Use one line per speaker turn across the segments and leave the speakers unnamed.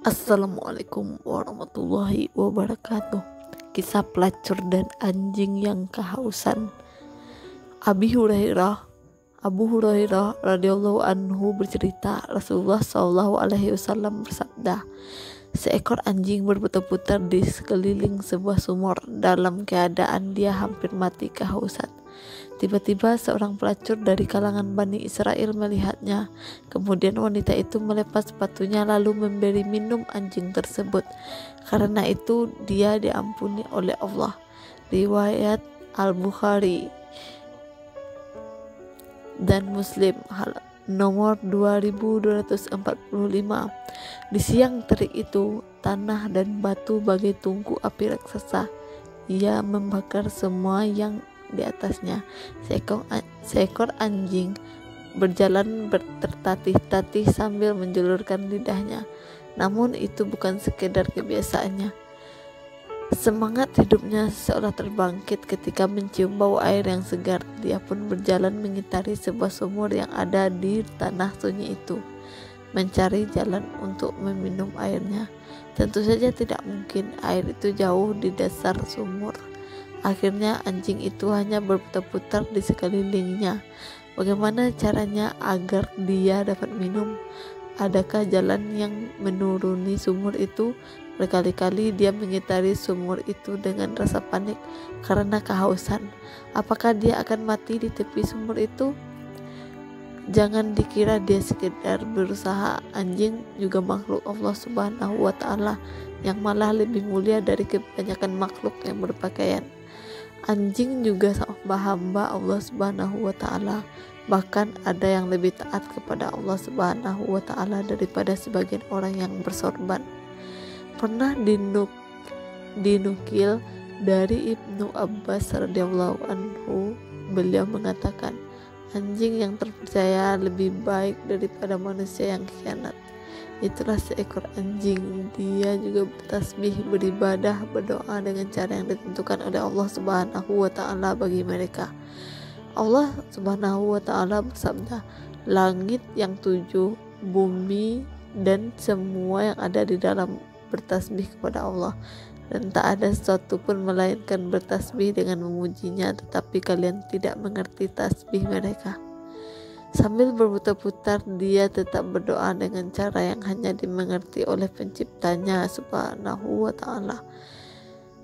Assalamualaikum warahmatullahi wabarakatuh. Kisah pelacur dan anjing yang kehausan. Abu Hurairah radhiyallahu anhu bercerita, Rasulullah Shallallahu alaihi wasallam bersabda, seekor anjing berputar-putar di sekeliling sebuah sumur dalam keadaan dia hampir mati kehausan. Tiba-tiba seorang pelacur dari kalangan Bani Israel melihatnya. Kemudian wanita itu melepas sepatunya lalu memberi minum anjing tersebut. Karena itu dia diampuni oleh Allah. Riwayat Al-Bukhari dan Muslim nomor 2245. Di siang terik itu, tanah dan batu bagai tungku api raksasa. Ia membakar semua yang di atasnya. Seekor anjing berjalan tertatih-tatih sambil menjulurkan lidahnya. Namun itu bukan sekedar kebiasaannya. Semangat hidupnya seolah terbangkit ketika mencium bau air yang segar. Dia pun berjalan mengitari sebuah sumur yang ada di tanah sunyi itu, mencari jalan untuk meminum airnya. Tentu saja tidak mungkin, air itu jauh di dasar sumur. Akhirnya anjing itu hanya berputar-putar di sekelilingnya. Bagaimana caranya agar dia dapat minum? Adakah jalan yang menuruni sumur itu? Berkali-kali dia mengitari sumur itu dengan rasa panik karena kehausan. Apakah dia akan mati di tepi sumur itu? Jangan dikira dia sekedar berusaha. Anjing juga makhluk Allah Subhanahu wa Ta'ala yang malah lebih mulia dari kebanyakan makhluk yang berpakaian. Anjing juga hamba Allah Subhanahu wa Ta'ala. Bahkan ada yang lebih taat kepada Allah Subhanahu wa Ta'ala daripada sebagian orang yang bersorban. Pernah dinukil dari Ibnu Abbas radhiyallahu anhu, beliau mengatakan, anjing yang terpercaya lebih baik daripada manusia yang khianat. Itulah seekor anjing. Dia juga bertasbih, beribadah, berdoa dengan cara yang ditentukan oleh Allah Subhanahu wa Ta'ala bagi mereka. Allah Subhanahu wa Ta'ala bersabda, langit yang 7, bumi dan semua yang ada di dalam bertasbih kepada Allah, dan tak ada sesuatu pun melainkan bertasbih dengan memujinya, tetapi kalian tidak mengerti tasbih mereka. Sambil berputar-putar, dia tetap berdoa dengan cara yang hanya dimengerti oleh penciptanya Subhanahu wa Ta'ala.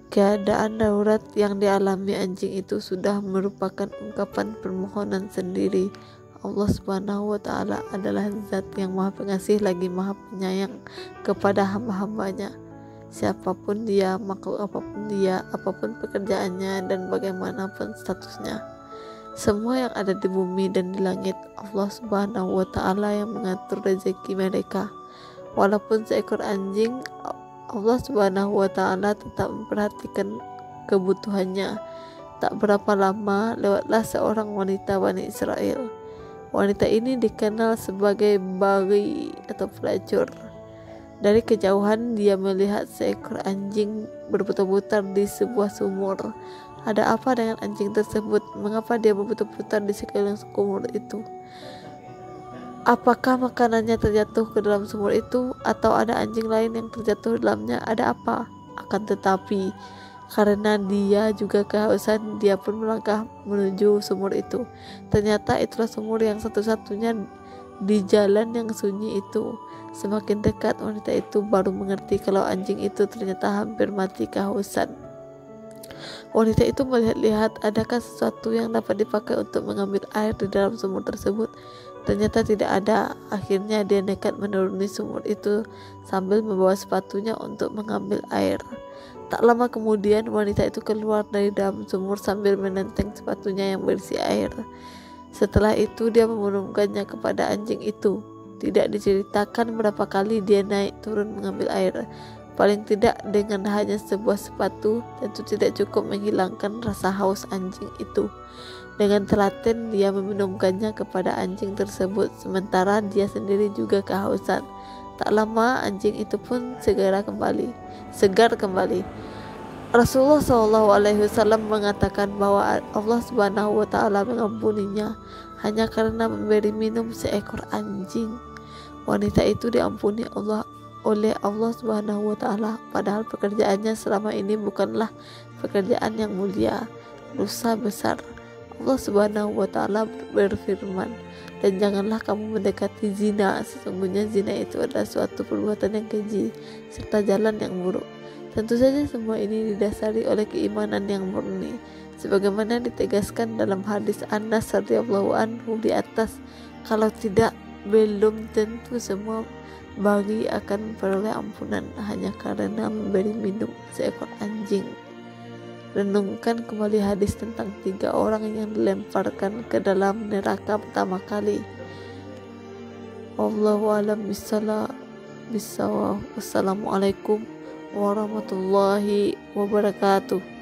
Keadaan darurat yang dialami anjing itu sudah merupakan ungkapan permohonan sendiri. Allah Subhanahu wa Ta'ala adalah zat yang maha pengasih lagi maha penyayang kepada hamba-hambanya. Siapapun dia, makhluk apapun dia, apapun pekerjaannya dan bagaimanapun statusnya, semua yang ada di bumi dan di langit, Allah Subhanahu wa Ta'ala yang mengatur rezeki mereka. Walaupun seekor anjing, Allah Subhanahu wa Ta'ala tetap memperhatikan kebutuhannya. Tak berapa lama lewatlah seorang wanita Bani Israel. Wanita ini dikenal sebagai bagi atau pelacur. Dari kejauhan dia melihat seekor anjing berputar-putar di sebuah sumur. Ada apa dengan anjing tersebut? Mengapa dia berputar-putar di sekeliling sumur itu? Apakah makanannya terjatuh ke dalam sumur itu? Atau ada anjing lain yang terjatuh di dalamnya? Ada apa? Akan tetapi karena dia juga kehausan, dia pun melangkah menuju sumur itu. Ternyata itulah sumur yang satu-satunya di jalan yang sunyi itu. Semakin dekat, wanita itu baru mengerti kalau anjing itu ternyata hampir mati kehausan. Wanita itu melihat-lihat adakah sesuatu yang dapat dipakai untuk mengambil air di dalam sumur tersebut. Ternyata tidak ada. Akhirnya dia nekat menuruni sumur itu sambil membawa sepatunya untuk mengambil air. Tak lama kemudian wanita itu keluar dari dalam sumur sambil menenteng sepatunya yang berisi air. Setelah itu dia meminumkannya kepada anjing itu. Tidak diceritakan berapa kali dia naik turun mengambil air. Paling tidak dengan hanya sebuah sepatu tentu tidak cukup menghilangkan rasa haus anjing itu. Dengan telaten dia meminumkannya kepada anjing tersebut, sementara dia sendiri juga kehausan. Tak lama anjing itu pun segar kembali. Rasulullah SAW mengatakan bahwa Allah Subhanahu wa Ta'ala mengampuninya hanya karena memberi minum seekor anjing. Wanita itu diampuni Allah oleh Allah Subhanahu wa Ta'ala, padahal pekerjaannya selama ini bukanlah pekerjaan yang mulia, dosa besar. Allah Subhanahu wa Ta'ala berfirman, dan janganlah kamu mendekati zina, sesungguhnya zina itu adalah suatu perbuatan yang keji serta jalan yang buruk. Tentu saja semua ini didasari oleh keimanan yang murni, sebagaimana ditegaskan dalam hadis Anas radhiyallahu anhu di atas. Kalau tidak, belum tentu semua bagi akan memperoleh ampunan hanya karena memberi minum seekor anjing. Renungkan kembali hadis tentang 3 orang yang dilemparkan ke dalam neraka pertama kali. Wallahu a'lam bishawab. Wassalamualaikum warahmatullahi wabarakatuh.